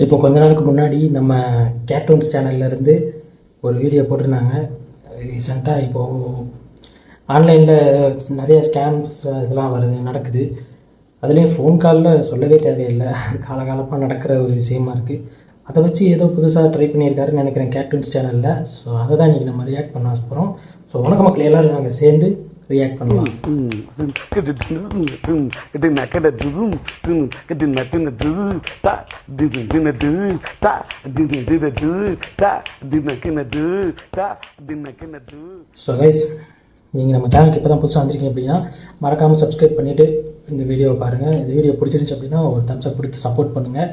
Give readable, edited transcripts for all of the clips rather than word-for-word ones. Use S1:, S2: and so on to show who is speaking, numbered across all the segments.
S1: இப்போ கொஞ்ச நாளுக்கு முன்னாடி நம்ம கேர்ட்டூன்ஸ் சேனல்லேருந்து ஒரு வீடியோ போட்டிருந்தாங்க. ரீசெண்டாக இப்போது ஆன்லைனில் நிறைய ஸ்கேம்ஸ் இதெல்லாம் நடக்குது. அதுலேயும் ஃபோன் காலில் சொல்லவே தேவையில்லை, அது காலகாலமாக நடக்கிற ஒரு விஷயமா இருக்குது. அதை வச்சு ஏதோ புதுசாக ட்ரை பண்ணியிருக்காருன்னு நினைக்கிறேன் கேர்ட்டூன்ஸ் சேனலில். ஸோ அதை தான் இன்றைக்கி நம்ம ரியாக்ட் பண்ண போகிறோம். ஸோ வணக்க மக்கள் எல்லோரும் நாங்கள் சேர்ந்து ரியாக்ட் பண்ணலாம். ஸோ கைஸ், நீங்கள் நம்ம சேனலுக்கு இப்போ தான் புதுசாக வந்திருக்கீங்க அப்படின்னா மறக்காமல் சப்ஸ்கிரைப் பண்ணிவிட்டு இந்த வீடியோவை பாருங்கள். இந்த வீடியோ பிடிச்சிருந்துச்சு அப்படின்னா ஒரு தம்ஸ் அப் கொடுத்து சப்போர்ட் பண்ணுங்கள்.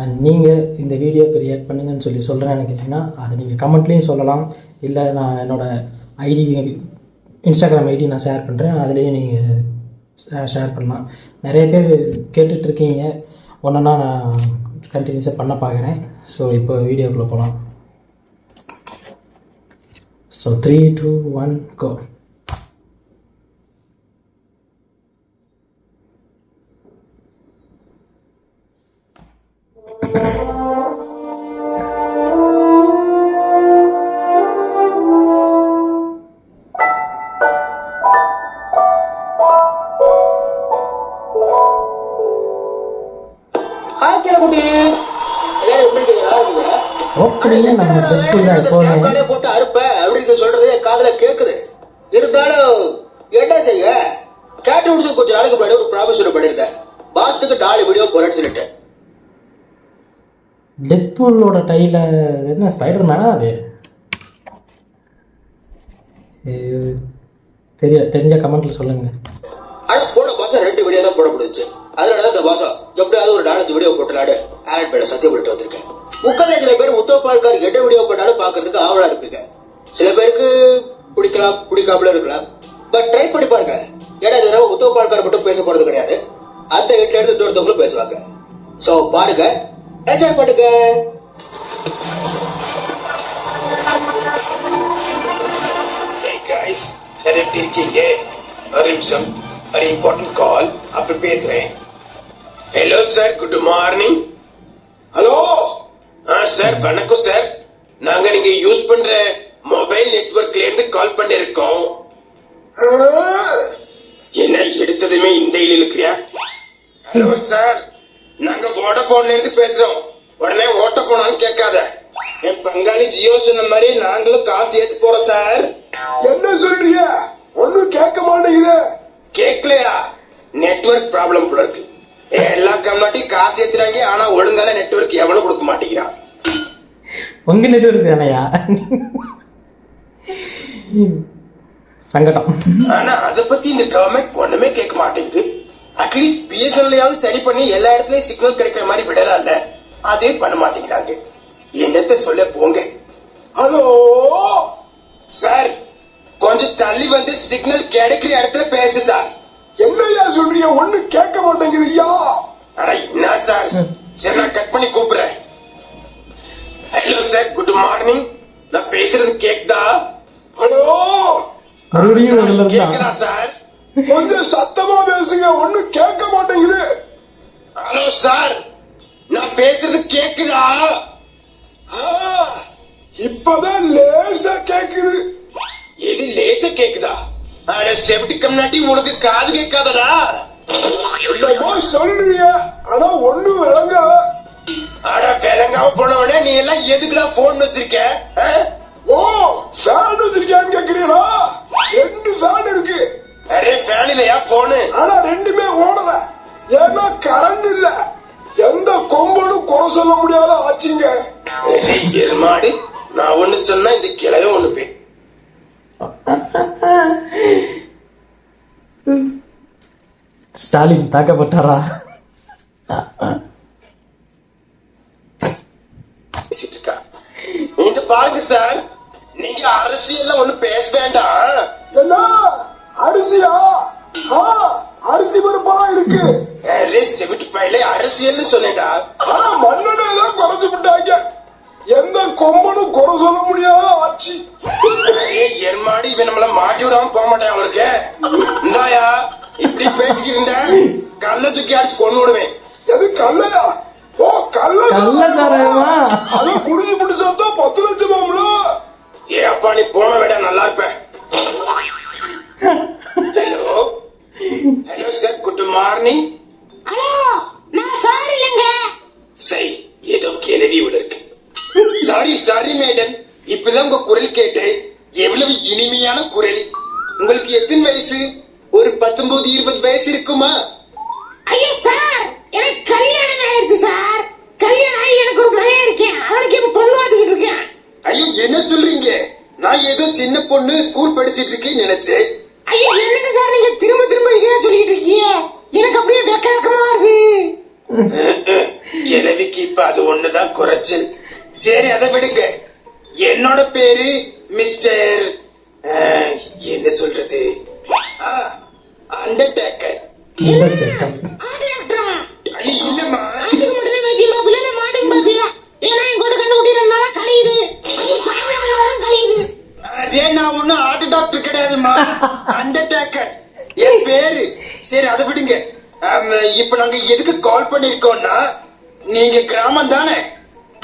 S1: அண்ட் நீங்கள் இந்த வீடியோக்கு ரியாக்ட் பண்ணுங்கன்னு சொல்கிறேன் நினைக்கிறீங்கன்னா அதை நீங்கள் கமெண்ட்லேயும் சொல்லலாம். இல்லை நான் என்னோடய ஐடி இன்ஸ்டாகிராம் ஐடி நான் ஷேர் பண்ணுறேன், அதுலேயும் நீங்கள் ஷேர் பண்ணலாம். நிறைய பேர் கேட்டுட்ருக்கீங்க, ஒன்றா நான் கண்டினியூஸாக பண்ண பார்க்குறேன். ஸோ இப்போ வீடியோக்குள்ளே போகலாம். So 3, 2, 1 go.
S2: போட்டு அறுப்ப அப்படின்னு சொல்றது காதுல கேக்குது. இருந்தாலும் என்ன செய்ய, கேர்ட்டூன்ஸ் கொஞ்ச நாளைக்கு முன்னாடி ஒரு ப்ராமிஸ் பண்ணிருக்கேன், பாஸ்டுக்கு டாலி வீடியோ போறேன்னு சொல்லிட்டேன்.
S1: டெட்பூலோட டைல என்ன ஸ்பைடர் மேனா? அது தெரிஞ்ச கமெண்ட்ல சொல்லுங்க.
S2: போன மாசம் 2 வீடியோ தான் போட முடிஞ்சு. அதனால இந்த மாசம் எப்படியாவது ஒரு 4-5 வீடியோ போட்டுலாடு ஆட் பேட சத்தியம் பண்ணிட்டு வந்திருக்கேன். முக்கிய சில பேர் உத்தவபால்கார் என்ன வீடியோ போட்டாலும் பாக்குறதுக்கு ஆவலா இருப்பீங்க. சில பேருக்கு பிடிக்கலாம், பிடிக்காமல இருக்கலாம். பட் ட்ரை பண்ணி பாருங்க. ஏன்னா இது உத்தவபால்கார் மட்டும் பேச போறது கிடையாது, அந்த வீட்டுல இருந்து இன்னொருத்தவங்களும் பேசுவாங்க. சோ பாருங்க, என்ஜாய் பண்ணுங்க.
S3: Hey guys, எப்படி இருக்கீங்க? ஒரு நிமிஷம், ஒரு இம்பார்ட்டன்ட் கால், அப்படி பேசுறேன். Hello sir, good morning. Hello sir, வணக்கம் சார். நாங்க நீங்க யூஸ் பண்ற மொபைல் நெட்வொர்க்ல இருந்து கால் பண்ணிருக்கோம். என்ன எடுத்ததுமே இந்த இழுக்கிறியா? ஹலோ சார், நாங்க வோடபோன்ல இருந்து பேசுறோம். உடனே வோடபோனான்னு கேட்காத. என் பங்காளி ஜியோ சொன்ன மாதிரி நாங்களும் காசு ஏத்து போறோம் சார்.
S4: என்ன சொல்றீங்க? ஒண்ணும் கேட்க மாட்டேங்குது.
S3: கேட்கலையா? நெட்வொர்க் ப்ராப்ளம் போல இருக்கு. எல்லா கம்னாட்டியும் காசு ஏத்துறாங்க, ஆனா ஒழுங்கான நெட்வொர்க் எவனும் கொடுக்க மாட்டேங்கிறான்.
S1: உங்க நெட்வொர்க் தானையா? சங்கடம்.
S3: ஆனா அத பத்தி இந்த கவர்மெண்ட் ஒண்ணுமே கேட்க மாட்டேங்குது. அட்லீஸ்ட் பிஎஸ்என்எல்லையாவது சரி பண்ணி எல்லா இடத்துலயும் சிக்னல் கிடைக்கிற மாதிரி விடலாம்ல, அதே பண்ண மாட்டேங்கிறாங்க. என்னத்த சொல்ல போங்க.
S4: ஹலோ
S3: சார், கொஞ்சம் தள்ளி வந்து சிக்னல் கிடைக்கிற இடத்துல பேசு சார்.
S4: என்னையா சொல்றீங்க? ஒண்ணு கேட்க மாட்டேங்குதுயா.
S3: அட என்ன சார், சரி நான் கட் பண்ணி கூப்பிடுறேன். Hello sir, good morning. நான் பேசுறது கேக்குதா?
S4: ஹலோ
S3: கேக்குதா சார்?
S4: கொஞ்சம் சத்தமா பேசுங்க, ஒண்ணு கேட்க மாட்டேங்குது.
S3: ஹலோ சார், நான் பேசுறது கேக்குதா?
S4: இப்பதான் லேசா கேக்குது.
S3: எது லேசா கேக்குதா? அட செவிட்டு கம்னாட்டி, உனக்கு காது கேட்காதடா?
S4: என்னமோ சொல்றீங்க, ஆனா ஒண்ணு விளங்க.
S3: அட விளங்காம போனவனே, நீ எல்லாம் எதுக்குடா போன் வச்சிருக்க?
S4: ஓ, ஃபேன் வச்சிருக்கியான்னு கேக்குறீங்களா? 2 ஃபேன் இருக்கு.
S3: அரே ஃபேன் இல்லையா போனு?
S4: ஆனா ரெண்டுமே ஓடல, ஏன்னா கரண்ட் இல்ல. எந்த கொம்பனும் குறை சொல்ல முடியாத ஆச்சுங்க.
S3: எருமாடு, நான் ஒண்ணு சொன்னா இந்த கிளைய ஒண்ணு பே.
S1: ஸ்டாலின் தாக்கப்பட்டாரா?
S3: இங்க பாருங்க சார், நீங்க அரசியல்ல ஒண்ணு பேச வேண்டாம்.
S4: என்ன அரிசியா? அரிசி பருப்பெல்லாம் இருக்கு.
S3: செவிட்டு பயில அரசியல்னு சொன்னேடா.
S4: ஆனா மண்ணெண்ணெய் தான் குறைச்சு விட்டாங்க. எந்த கொம்பனும் குறை சொல்ல முடியாத ஆட்சி.
S3: எருமாடி, இவன் நம்மள மாட்டி விடாம போக மாட்டேன். அவருக்கு இந்தாயா இப்படி பேசிக்கிட்டு இருந்த கல்ல தூக்கி அடிச்சு கொண்டு விடுவேன்.
S4: எது கல்லையா? ஓ, கல்ல
S1: கள்ள சாராயமா?
S4: அதான் குடிச்சு பிடிச்சாத்தான் 10 லட்சமாம்ல.
S3: ஏ அப்பா நீ போன விட நல்லா இருப்ப. Hello hello sir, good morning.
S5: Hello, நான் சார் இல்லைங்க.
S3: சரி, ஏதோ கேள்வி விட இருக்கு. சாரி மேடம், இப்பதான் உங்க குரல் கேட்டேன். எவ்வளவு இனிமையான குரல். உங்களுக்கு எத்தனை வயசு? ஒரு 19-20 வயசு இருக்குமா?
S5: ஐயோ சார், எனக்கு கல்யாணம் ஆயிடுச்சு சார். கல்யாணம் ஆகி எனக்கு ஒரு மகன் இருக்கேன். அவனுக்கு இப்ப பொண்ணு பார்த்துக்கிட்டு இருக்கேன்.
S3: ஐயோ என்ன சொல்றீங்க? நான் ஏதோ சின்ன பொண்ணு ஸ்கூல் படிச்சிட்டு இருக்கேன்னு நினைச்சேன்.
S5: ஐயோ என்னங்க சார் நீங்க திரும்ப திரும்ப இதே சொல்லிட்டு இருக்கீங்க. எனக்கு அப்படியே வெக்கமா வருது.
S3: கிழவிக்கு இப்ப அது ஒண்ணுதான் குறைச்சல். சரி அதை விடுங்க. என்னோட பேரு மிஸ்டர் என்ன சொல்றது, அண்டர்டேக்கர்.
S5: ஆடு டாக்டரா?
S3: ஐயோ இல்லம்மா,
S5: ஆட்டுக்கு மட்டும் வைத்தியம் பாப்பில, இல்ல மாட்டுக்கு பாப்பில? ஏன்னா என் கூட கண்டு குட்டினால கழியுது. ஐயோ தாங்க கழியுது.
S3: அதே நான் ஒண்ணும் ஆட்டு டாக்டர் கிடையாதுமா, அண்டர்டேக்கர் என் பேரு. சரி அதை விடுங்க. இப்ப நாங்க எதுக்கு கால் பண்ணிருக்கோம்னா, நீங்க கிராமம் தானே?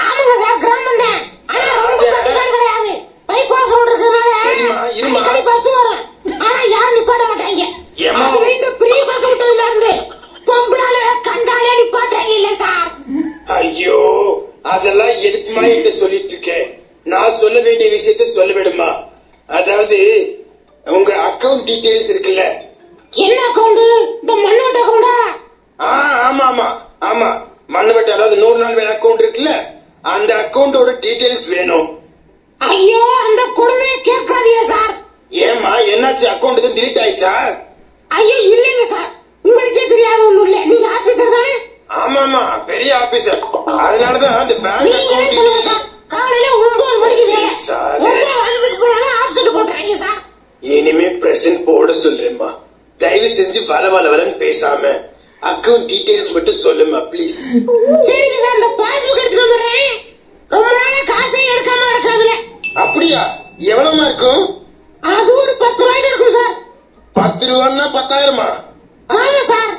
S5: ஆமாங்க சார், கிராமம் தான். ஆனா ரொம்ப பட்டிக்காடு கிடையாது. பைபாஸ் ரோடு இருக்கனால
S3: சரிம்மா, இருமா.
S5: அடிக்கடி பஸ் வரும். ஆனா யாரும் நிப்பாட்ட மாட்டாங்க.
S3: ஏம்மா?
S5: அதுல இந்த பெரிய பஸ் விட்டதுல இருந்து பொம்பளால கண்டாலே நிப்பாட்டாங்க இல்ல சார்.
S3: ஐயோ அதெல்லாம் எதுக்குமா என்கிட்ட சொல்லிட்டு இருக்கேன். நான் சொல்ல வேண்டிய விஷயத்த சொல்ல விடுமா. அதாவது உங்க அக்கவுண்ட் டீடைல்ஸ் இருக்குல்ல?
S5: என்ன அக்கவுண்ட்? இந்த மண்ணோட்ட அக்கவுண்டா?
S3: ஆமா ஆமா ஆமா, மண்ணவெட்டு, அதாவது 100 நாள் வேலை அக்கவுண்ட் இருக்குல்ல, அந்த அக்கவுண்டோட டீடைல்ஸ் வேணும்.
S5: ஐயோ அந்த கொடுமையை கேட்காதீங்க சார்.
S3: ஏமா என்னாச்சு? அக்கவுண்ட் டிலீட் ஆயிடுச்சா?
S5: ஐயோ இல்லைங்க சார், உங்களுக்கே தெரியாத ஒண்ணும் இல்ல. நீங்க ஆபீசர் தானே?
S3: ஆமா ஆமா, பெரிய ஆபீசர். அதனாலதான் அந்த பேங்க்
S5: நீங்க சொல்லுங்க
S3: அக்கவுண்ட்
S5: சார். காலையில 9 மணிக்கு வேலை,
S3: சார்.
S5: 9:05 போனாலும் ஆப்சென்ட் போட்டுறாங்க சார்.
S3: இனிமே பிரசன்ட் போட சொல்றேம்மா. தயவு செஞ்சு வளவளன்னு பேசாம அக்கவுண்ட் டீடைல்ஸ் மட்டும் சொல்லுமா ப்ளீஸ்.
S5: சரிங்க சார், இந்த பாஸ்புக் எடுத்துட்டு வந்துடுறேன். ரொம்ப நாளா காசே எடுக்காம எடுக்காதுல.
S3: அப்படியா? எவ்வளவுமா இருக்கும்?
S5: அது ஒரு 10 ரூபாய்க்கு இருக்கும் சார்.
S3: 10 ரூபான்னா 10,000மா?
S5: ஆமா சார்.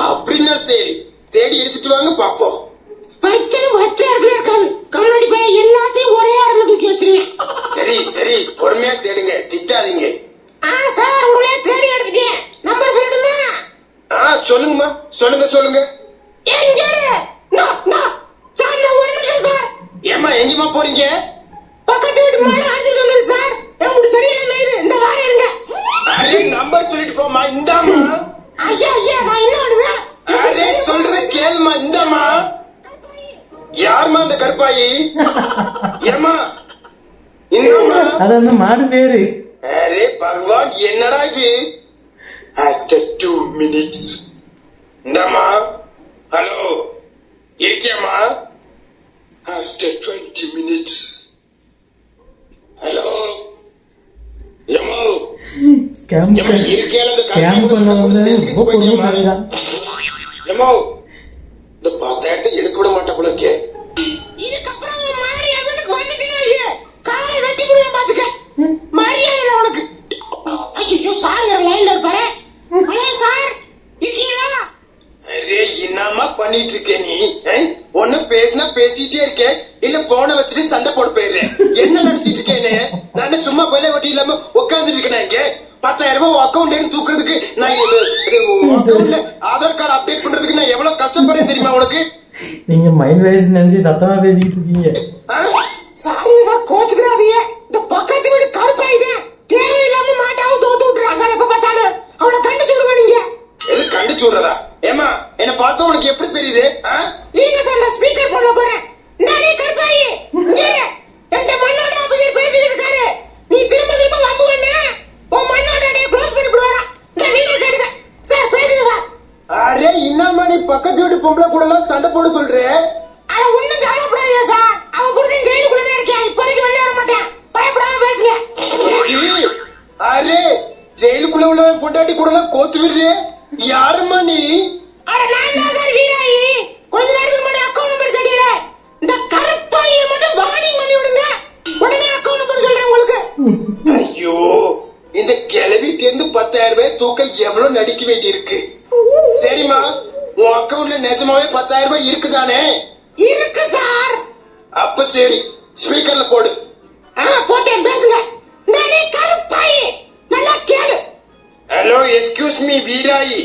S3: அப்படின்னா சரி, தேடி எடுத்துட்டு வாங்க பாப்போம்.
S5: வச்சது வச்ச இடத்துல இருக்காது. கண்ணாடி பையன் எல்லாத்தையும் ஒரே இடத்துல தூக்கி வச்சிருவேன்.
S3: சரி சரி, பொறுமையா தேடுங்க, திட்டாதீங்க.
S5: சார் உங்களே தேடி எடுத்துட்டேன். நம்பர் சொல்லணுமா?
S3: சொல்லுங்கம்மா, சொல்லுங்க.
S5: எங்க? சார் நான் ஒரு நிமிஷம் சார்.
S3: ஏமா எங்கம்மா போறீங்க?
S5: பக்கத்து வீட்டு மாடு அடிச்சிட்டு வந்தது சார். உங்களுக்கு சரியான இது. இந்த வாரம் இருங்க.
S3: அரே நம்பர் சொல்லிட்டு போமா. இந்தாமா.
S5: ஐயா நான் என்ன பண்ணுவேன்?
S3: அரே சொல்றத கேளுமா. இந்தாமா. யாருமா அந்த கருப்பாயி? ஏமா இந்தாமா.
S1: அது அந்த மாடு பேரு.
S3: அரே பகவான், என்னடா இது? After 2 minutes. இந்தாமா. ஹலோ இருக்கியாமா? After 20 minutes. ஹலோ ஏமா
S1: ஸ்கேம்
S3: இருக்கையில அந்த
S1: ஸ்கேம் பண்ண வந்து ரொம்ப கொடுமை சரிதான்.
S3: ஏமா இந்த 10,000 எடுக்க விட மாட்டா போல இருக்கே.
S5: இதுக்கப்புறம் உன் மாறி அவனுக்கு வந்துட்டீங்க இல்லையே, காலை வெட்டி போடுவேன் பாத்துக்க. மரியாதை உனக்கு. ஐயோ சார் லைன்ல இருப்பாரு. ஹலோ சார் இருக்கீங்களா?
S3: அரே என்னமா பண்ணிட்டு இருக்க நீ? ஒண்ணு பேசினா பேசிட்டே இருக்க, இல்ல போனை வச்சுட்டு சண்டை போட போயிடுறேன். என்ன நினைச்சிட்டு இருக்கேன்னு? நான் சும்மா கொலை வட்டி இல்லாம உட்கார்ந்துட்டு இருக்கேன். இங்க 10,000 ரூபாய் அக்கௌண்ட்ல இருந்து தூக்குறதுக்கு நான் அக்கௌண்ட்ல ஆதார் கார்டு அப்டேட் பண்றதுக்கு நான் எவ்வளவு கஷ்டப்படுறேன் தெரியுமா உனக்கு?
S1: நீங்க மைண்ட் வாய்ஸ் நினைச்சு சத்தமா பேசிட்டு இருக்கீங்க.
S5: சாரிங்க சார், கோச்சுக்கிறாதீங்க. இந்த பக்கத்து வீடு கருப்பாயிட்டேன். தேவையில்லாம மாட்டாவும் தோத்து விட்டுறா சார். எப்ப பார்த்தாலும் அவனை கண்டிச்சு விடுங்க. நீங்க
S3: எது கண்டிச்சு விடுறதா? ஏமா என்ன பார்த்தா உனக்கு எப்படி தெரியுது?
S5: இருங்க சார், நான் ஸ்பீக்கர் பண்ண போறேன். நானே கருப்பாயி என்கிட்ட மண்ணோட ஆபீசர் பேசிட்டு இருக்காரு. நீ திரும்ப வம்பு பண்ண உன் மண்ணோட க்ளோஸ் பண்ணி விடுவாரா? இந்த வீடியோ கேட்டுக்க சார். பேசுங்க சார்.
S3: அரே என்னமா நீ பக்கத்து வீட்டு பொம்பளை கூட எல்லாம் சண்டை போட சொல்ற?
S5: அவ ஒண்ணும் கவலைப்படாதீங்க சார். அவன் புருஷன் ஜெயிலுக்குள்ளதான் இருக்கேன். இப்போதைக்கு வெளியே வர மாட்டேன். பயப்படாம பேசுங்க.
S3: அரே ஜெயிலுக்குள்ள உள்ள பொண்டாட்டி கூட எல்லாம் கோத்து விடுற யாருமா நீ?
S5: அட நான் தான் சார் வீராயி. கொஞ்ச நேரத்துக்கு முன்னாடி அக்கௌண்ட் நம்பர் கேட்டீங்க. இந்த கருப்பாயியை மட்டும் வார்னிங் பண்ணி விடுங்க. உடனே அக்கௌண்ட் நம்பர் சொல்றேன் உங்களுக்கு.
S3: ஐயோ இந்த கிளவிட்டு இருந்து 10,000 ரூபாய் தூக்க எவ்வளவு நடிக்க வேண்டி இருக்கு. சரிம்மா, உன் அக்கௌண்ட்ல நிஜமாவே 10,000 ரூபாய் இருக்குதானே?
S5: இருக்கு சார்.
S3: சரி ஸ்பீக்கர்ல போடு.
S5: போட்டேன், பேசுங்க. நானே கருப்பாயி, நல்லா கேளு.
S3: ஹலோ, எஸ்கியூஸ் மீ வீராயி,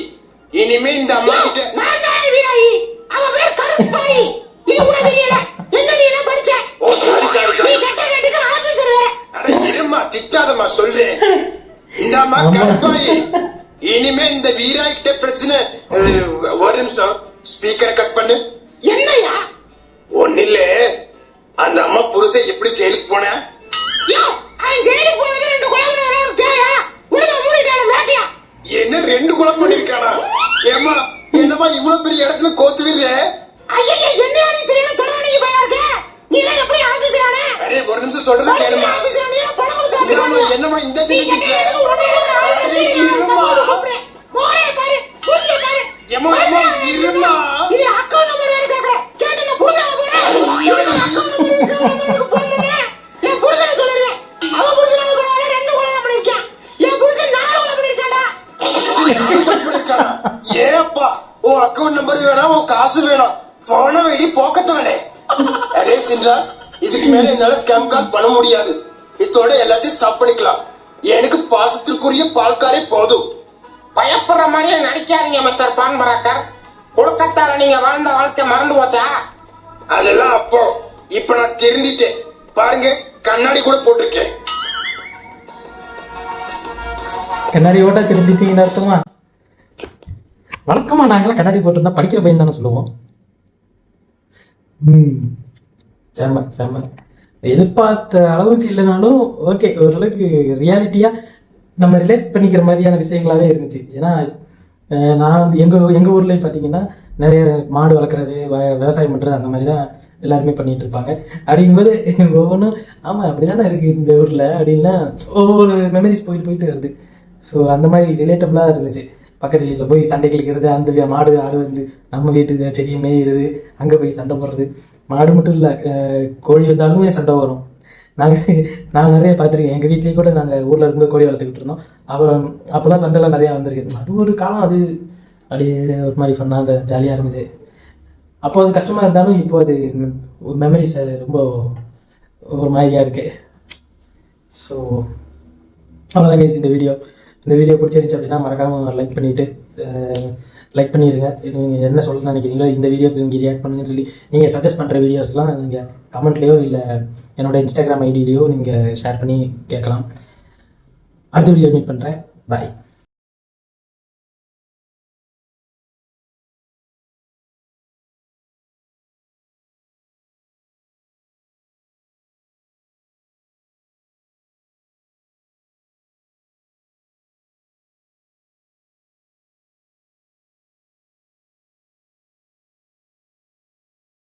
S3: இனிமே இந்த அம்மா கிட்ட
S5: நான் தான் வீராயி, அவன் பேர் கருப்பாயி. இது கூட தெரியல. என்ன நீ என்ன படிச்ச?
S3: ஓ சாரி சாரி
S5: நீ
S3: சாரி.
S5: கெட்ட கேட்டுக்கு ஆபீசர் வேற.
S3: அட இருமா, திட்டாதம்மா சொல்றேன். இந்த அம்மா
S1: ஆமா.
S3: கருப்பாயி, இனிமே இந்த வீராய் கிட்ட பிரச்சனை. ஒரு நிமிஷம், ஸ்பீக்கர் கட் பண்ணு.
S5: என்னையா?
S3: ஒண்ணு இல்ல, அந்த அம்மா புருஷன் எப்படி ஜெயிலுக்கு போன?
S5: யோ, அவன் ஜெயிலுக்கு போனது 2 கொலை பண்ணவன தேவையா? உள்ள மூடிட்டான மேட்டியா?
S3: என்ன 2 கொலை பண்ணிருக்கானா? ஏமா என்னமா இவ்வளவு பெரிய இடத்துல கோத்து விடுற?
S5: ஐயா, என்ன ஆபீசர் தொடர்ந்து போயா இருக்க? நீ எல்லாம் எப்படி ஆபீசர் ஆன?
S3: அரே ஒரு நிமிஷம் சொல்றது கேளுமா.
S5: ஆபீசர் நீ பணம் கொடுத்து
S3: என்னம்மா,
S5: ஆபீசர்.
S3: என்னம்மா இந்த
S5: நீ
S3: திட்டு திட்டுற? அரே, இருமா.
S5: மோரே பாரு, புல்லு பாரு.
S3: ஏம்மா, ஏம்மா, இருமா.
S5: இது அக்கவுண்ட் நம்பர் வேற கேக்குறேன். கேட்டு நான் புல்லா போறேன். அக்கவுண்ட் நம்பர் என் புருஷனை சொல்லுறேன். அவ புருஷனை கூட 2 கொலை பண்ணிருக்கான். என் புருஷன் 4 கொலை பண்ணிருக்காடா.
S3: ஏப்பா, உன் அக்கவுண்ட் நம்பர் வேணாம், உன் காசு வேணாம், போன வெடி போக்கத்தானே. அரே சின்ராஜ், இதுக்கு மேல என்னால ஸ்கேம் கால் பண்ண முடியாது. இதோட எல்லாத்தையும் ஸ்டாப் பண்ணிக்கலாம். எனக்கு பாசத்திற்குரிய பால்காரே போதும்.
S5: பயப்படுற மாதிரியே நடிக்காதீங்க மிஸ்டர் பான் பராக்கர். கொல்கத்தால நீங்க வாழ்ந்த வாழ்க்கை மறந்து போச்சா?
S3: அதெல்லாம் அப்போ, இப்ப நான் தெரிஞ்சிட்டேன். பாருங்க, கண்ணாடி கூட போட்டிருக்கேன்.
S1: கண்ணாடியோட திருந்திட்டீங்கன்னு அர்த்தமா? வழக்கமா நாங்களாம் கண்ணாடி போட்டிருந்தா படிக்கிற பையன் தானே சொல்லுவோம். செம்ம செம்ம. எதிர்பார்த்த அளவுக்கு இல்லைனாலும் ஓகே, ஓரளவுக்கு ரியாலிட்டியா நம்ம ரிலேட் பண்ணிக்கிற மாதிரியான விஷயங்களாவே இருந்துச்சு. ஏன்னா நான் வந்து எங்க ஊர்லயும் பாத்தீங்கன்னா நிறைய மாடு வளர்க்குறது, விவசாயம் பண்றது, அந்த மாதிரி தான் எல்லாருமே பண்ணிட்டு இருப்பாங்க. அப்படிங்கும்போது ஒவ்வொன்றும் ஆமா அப்படிதானே இருக்கு இந்த ஊர்ல அப்படின்னா ஒவ்வொரு மெமரிஸ் போயிட்டு வருது. ஸோ அந்த மாதிரி ரிலேட்டபிளாக இருந்துச்சு. பக்கத்து வீட்டில் போய் சண்டை கிழிக்கிறது, அந்த மாடு ஆடு வந்து நம்ம வீட்டு செடியை மேயிறது, அங்கே போய் சண்டை போடுறது. மாடு மட்டும் இல்லை, கோழி வந்தாலுமே சண்டை வரும். நான் நிறைய பார்த்துருக்கேன். எங்கள் வீட்லேயே கூட நாங்கள் ஊரில் இருக்கும்போது கோழி வளர்த்துக்கிட்டு இருந்தோம். அப்போல்லாம் சண்டைலாம் நிறையா வந்திருக்கு. அது ஒரு காலம், அது அப்படியே ஒரு மாதிரி ஃபன்னாக ஜாலியாக இருந்துச்சு. அப்போ அது கஷ்டமாக இருந்தாலும் இப்போ அது மெமரிஸ் அது ரொம்ப ஒரு மாதிரியாக இருக்கு. ஸோ அவ்வளோதான் கைஸ் இந்த வீடியோ பிடிச்சிருந்துச்சு அப்படின்னா மறக்காமல் லைக் பண்ணிடுங்க. நீங்கள் என்ன சொல்ல நினைக்கிறீங்களோ இந்த வீடியோக்கு நீங்கள் ரியாக்ட் பண்ணுங்கன்னு சொல்லி நீங்கள் சஜஸ்ட் பண்ணுற வீடியோஸ்லாம் நீங்கள் கமெண்ட்லேயோ இல்லை என்னோட இன்ஸ்டாகிராம் ஐடியிலையோ நீங்கள் ஷேர் பண்ணி கேட்கலாம். அடுத்த வீடியோ மீட் பண்ணுறேன். பாய்.